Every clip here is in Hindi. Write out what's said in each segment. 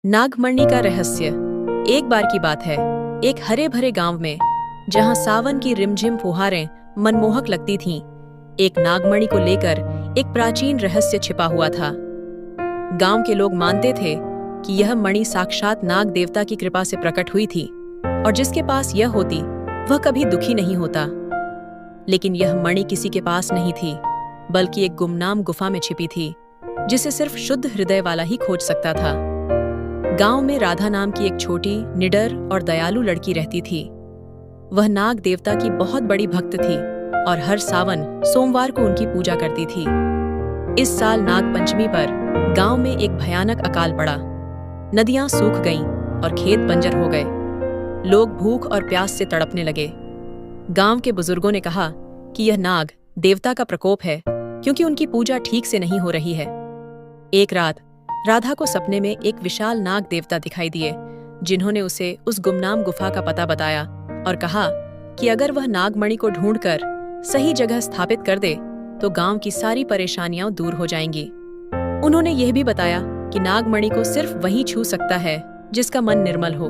नागमणि का रहस्य। एक बार की बात है, एक हरे भरे गांव में, जहां सावन की रिमझिम फुहारें मनमोहक लगती थीं, एक नागमणि को लेकर एक प्राचीन रहस्य छिपा हुआ था। गांव के लोग मानते थे कि यह मणि साक्षात नाग देवता की कृपा से प्रकट हुई थी और जिसके पास यह होती वह कभी दुखी नहीं होता। लेकिन यह मणि किसी के पास नहीं थी, बल्कि एक गुमनाम गुफा में छिपी थी, जिसे सिर्फ शुद्ध हृदय वाला ही खोज सकता था। गांव में राधा नाम की एक छोटी, निडर और दयालु लड़की रहती थी। वह नाग देवता की बहुत बड़ी भक्त थी और हर सावन सोमवार को उनकी पूजा करती थी। इस साल नाग पंचमी पर गांव में एक भयानक अकाल पड़ा। नदियां सूख गईं और खेत बंजर हो गए। लोग भूख और प्यास से तड़पने लगे। गांव के बुजुर्गों ने कहा कि यह नाग देवता का प्रकोप है, क्योंकि उनकी पूजा ठीक से नहीं हो रही है। एक रात राधा को सपने में एक विशाल नाग देवता दिखाई दिए, जिन्होंने उसे उस गुमनाम गुफा का पता बताया और कहा कि अगर वह नागमणि को ढूंढकर सही जगह स्थापित कर दे तो गांव की सारी परेशानियां दूर हो जाएंगी। उन्होंने यह भी बताया कि नागमणि को सिर्फ वही छू सकता है जिसका मन निर्मल हो।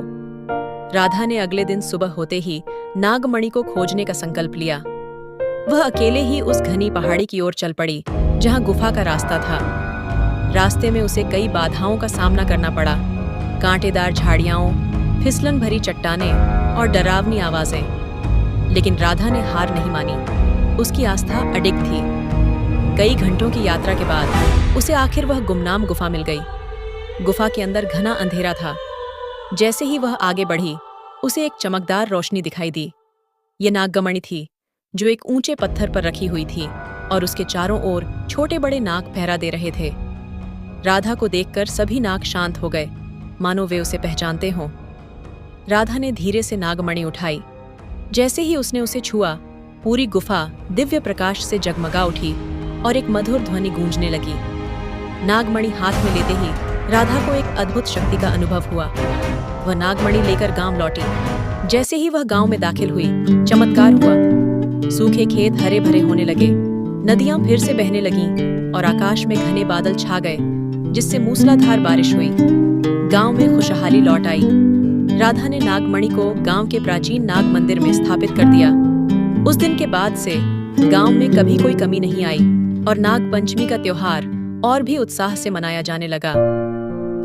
राधा ने अगले दिन सुबह होते ही नागमणि को खोजने का संकल्प लिया। वह अकेले ही उस घनी पहाड़ी की ओर चल पड़ी जहां गुफा का रास्ता था। रास्ते में उसे कई बाधाओं का सामना करना पड़ा। कांटेदार झाड़ियां, फिसलन भरी चट्टानें और डरावनी आवाजें। लेकिन राधा ने हार नहीं मानी। उसकी आस्था अडिग थी। कई घंटों की यात्रा के बाद उसे आखिर वह गुमनाम गुफा मिल गई। गुफा के अंदर घना अंधेरा था। जैसे ही वह आगे बढ़ी, उसे एक चमकदार रोशनी दिखाई दी। ये नागमणि थी, जो एक ऊंचे पत्थर पर रखी हुई थी और उसके चारों ओर छोटे बड़े नाग पहरा दे रहे थे। राधा को देखकर सभी नाग शांत हो गए, मानो वे उसे पहचानते हों। राधा ने धीरे से नागमणि उठाई। जैसे ही उसने उसे छुआ, पूरी गुफा दिव्य प्रकाश से जगमगा उठी और एक मधुर ध्वनि गूंजने लगी। नागमणि हाथ में लेते ही राधा को एक अद्भुत शक्ति का अनुभव हुआ। वह नागमणि लेकर गांव लौटी। जैसे ही वह गांव में दाखिल हुई, चमत्कार हुआ। सूखे खेत हरे भरे होने लगे, नदियां फिर से बहने लगीं और आकाश में घने बादल छा गए, जिससे मूसलाधार बारिश हुई। गांव में खुशहाली लौट आई। राधा ने नागमणि को गांव के प्राचीन नाग मंदिर में स्थापित कर दिया। उस दिन के बाद से गांव में कभी कोई कमी नहीं आई और नाग पंचमी का त्योहार और भी उत्साह से मनाया जाने लगा।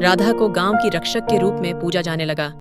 राधा को गांव की रक्षक के रूप में पूजा जाने लगा।